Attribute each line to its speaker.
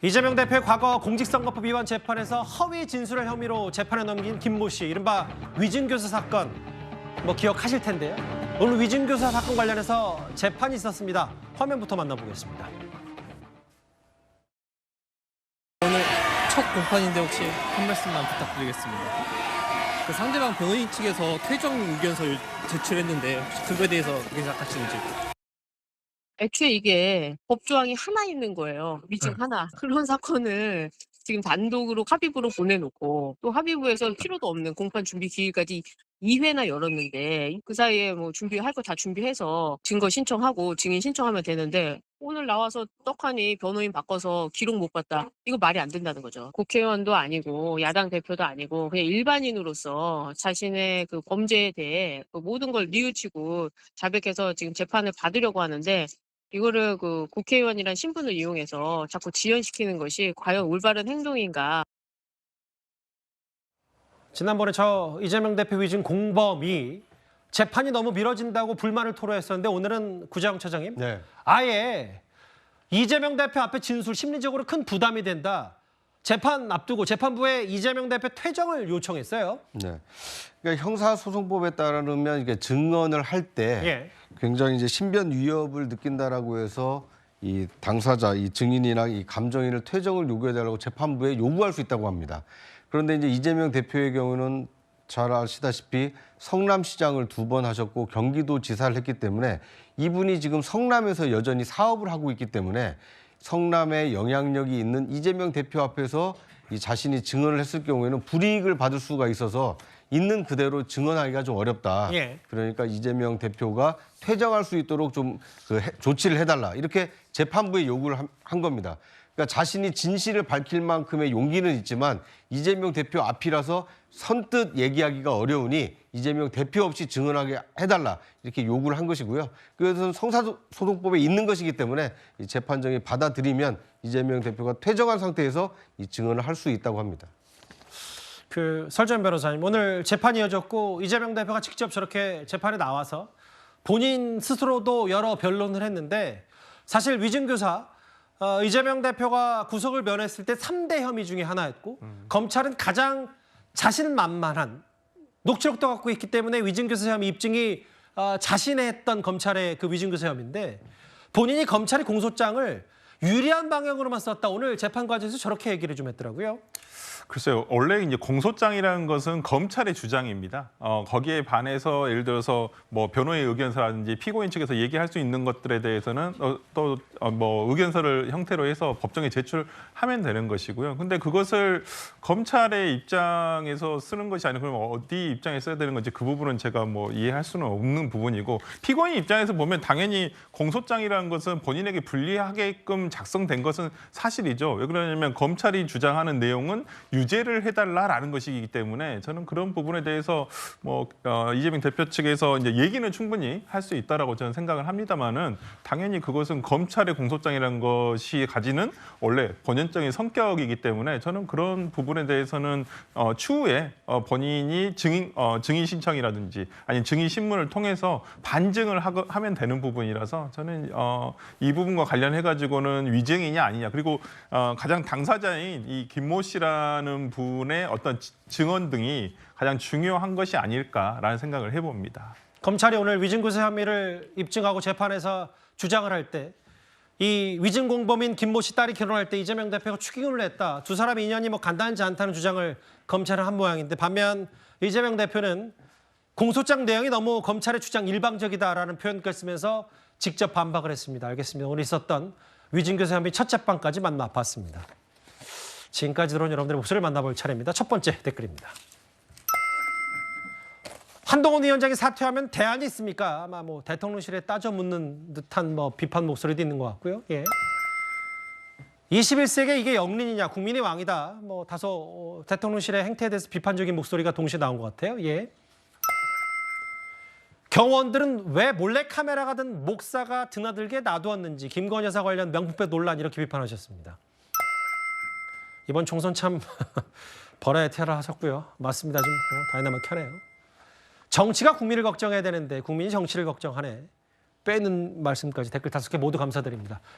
Speaker 1: 이재명 대표의 과거 공직선거법 위반 재판에서 허위 진술의 혐의로 재판에 넘긴 김모 씨, 이른바 위증교사 사건, 기억하실 텐데요. 오늘 위증교사 사건 관련해서 재판이 있었습니다. 화면부터 만나보겠습니다.
Speaker 2: 오늘 첫 공판인데 혹시 한 말씀만 부탁드리겠습니다. 그 상대방 변호인 측에서 퇴정 의견서 제출했는데 혹시 그거에 대해서 어떻게 생각하시는지.
Speaker 3: 애초에 이게 법조항이 하나 있는 거예요. 위증 하나. 그런 사건을 지금 단독으로 합의부로 보내놓고 또 합의부에서 필요도 없는 공판 준비 기일까지 2회나 열었는데 그 사이에 준비할 거 다 준비해서 증거 신청하고 증인 신청하면 되는데 오늘 나와서 떡하니 변호인 바꿔서 기록 못 봤다. 이거 말이 안 된다는 거죠. 국회의원도 아니고 야당 대표도 아니고 그냥 일반인으로서 자신의 그 범죄에 대해 그 모든 걸 뉘우치고 자백해서 지금 재판을 받으려고 하는데 이거를 그 국회의원이란 신분을 이용해서 자꾸 지연시키는 것이 과연 올바른 행동인가.
Speaker 1: 지난번에 이재명 대표 위증 공범이 재판이 너무 미뤄진다고 불만을 토로했었는데 오늘은 구자영 차장님, 아예 이재명 대표 앞에 진술 심리적으로 큰 부담이 된다. 재판 앞두고 재판부에 이재명 대표 퇴정을 요청했어요.
Speaker 4: 네. 그러니까 형사소송법에 따르면 이게 증언을 할 때 굉장히 이제 신변 위협을 느낀다라고 해서 이 당사자, 이 증인이나 이 감정인을 퇴정을 요구해달라고 재판부에 요구할 수 있다고 합니다. 그런데 이제 이재명 대표의 경우는 잘 아시다시피 성남시장을 2번 하셨고 경기도지사를 했기 때문에 이분이 지금 성남에서 여전히 사업을 하고 있기 때문에 성남에 영향력이 있는 이재명 대표 앞에서 이 자신이 증언을 했을 경우에는 불이익을 받을 수가 있어서 있는 그대로 증언하기가 좀 어렵다. 그러니까 이재명 대표가 퇴정할 수 있도록 좀 조치를 해달라. 이렇게 재판부에 요구를 한 겁니다. 그러니까 자신이 진실을 밝힐 만큼의 용기는 있지만 이재명 대표 앞이라서 선뜻 얘기하기가 어려우니 이재명 대표 없이 증언하게 해달라 이렇게 요구를 한 것이고요. 그것은 형사소송법에 있는 것이기 때문에 이 재판정이 받아들이면 이재명 대표가 퇴정한 상태에서 이 증언을 할 수 있다고 합니다.
Speaker 1: 설전 변호사님, 오늘 재판이 이어졌고 이재명 대표가 직접 저렇게 재판에 나와서 본인 스스로도 여러 변론을 했는데 사실 위증교사 이재명 대표가 구속을 면했을 때 3대 혐의 중에 하나였고 검찰은 가장 자신만만한 녹취록도 갖고 있기 때문에 위증교사 혐의 입증이 자신의 했던 검찰의 그 위증교사 혐의인데 본인이 검찰의 공소장을 유리한 방향으로만 썼다. 오늘 재판 과정에서 저렇게 얘기를 좀 했더라고요.
Speaker 5: 글쎄요. 원래 이제 공소장이라는 것은 검찰의 주장입니다. 거기에 반해서 예를 들어서 변호의 의견서라든지 피고인 측에서 얘기할 수 있는 것들에 대해서는 또 의견서를 형태로 해서 법정에 제출하면 되는 것이고요. 근데 그것을 검찰의 입장에서 쓰는 것이 아니고 그럼 어디 입장에 써야 되는 건지 그 부분은 제가 이해할 수는 없는 부분이고 피고인 입장에서 보면 당연히 공소장이라는 것은 본인에게 불리하게끔 작성된 것은 사실이죠. 왜 그러냐면 검찰이 주장하는 내용은 유죄를 해달라라는 것이기 때문에 저는 그런 부분에 대해서 이재명 대표 측에서 이제 얘기는 충분히 할 수 있다라고 저는 생각을 합니다만은 당연히 그것은 검찰의 공소장이라는 것이 가지는 원래 본연적인 성격이기 때문에 저는 그런 부분에 대해서는 추후에 본인이 증인 신청이라든지 아니 증인 신문을 통해서 반증을 하면 되는 부분이라서 저는 이 부분과 관련해 가지고는 위증이냐 아니냐 그리고 가장 당사자인 이 김모 씨라는 분의 어떤 증언 등이 가장 중요한 것이 아닐까라는 생각을 해봅니다.
Speaker 1: 검찰이 오늘 위증교사 혐의를 입증하고 재판에서 주장을 할 때 이 위증 공범인 김모 씨 딸이 결혼할 때 이재명 대표가 축의금을 냈다. 두 사람의 인연이 간단하지 않다는 주장을 검찰은 한 모양인데 반면 이재명 대표는 공소장 내용이 너무 검찰의 주장 일방적이다라는 표현까지 쓰면서 직접 반박을 했습니다. 알겠습니다. 오늘 있었던 위증교사 혐의 첫 재판까지 만나봤습니다. 지금까지 들어온 여러분들의 목소리를 만나볼 차례입니다. 첫 번째 댓글입니다. 한동훈 위원장이 사퇴하면 대안이 있습니까? 아마 대통령실에 따져 묻는 듯한 비판 목소리도 있는 것 같고요. 21세기에 이게 영린이냐, 국민의 왕이다. 다소 대통령실의 행태에 대해서 비판적인 목소리가 동시에 나온 것 같아요. 경호원들은 왜 몰래카메라가 든 목사가 드나들게 놔두었는지 김건희 여사 관련 명품백 논란 이렇게 비판하셨습니다. 이번 총선 참 버라이어티를 하셨고요. 맞습니다. 좀 다이나믹하네요. 정치가 국민을 걱정해야 되는데 국민이 정치를 걱정하네. 빼는 말씀까지 댓글 5개 모두 감사드립니다.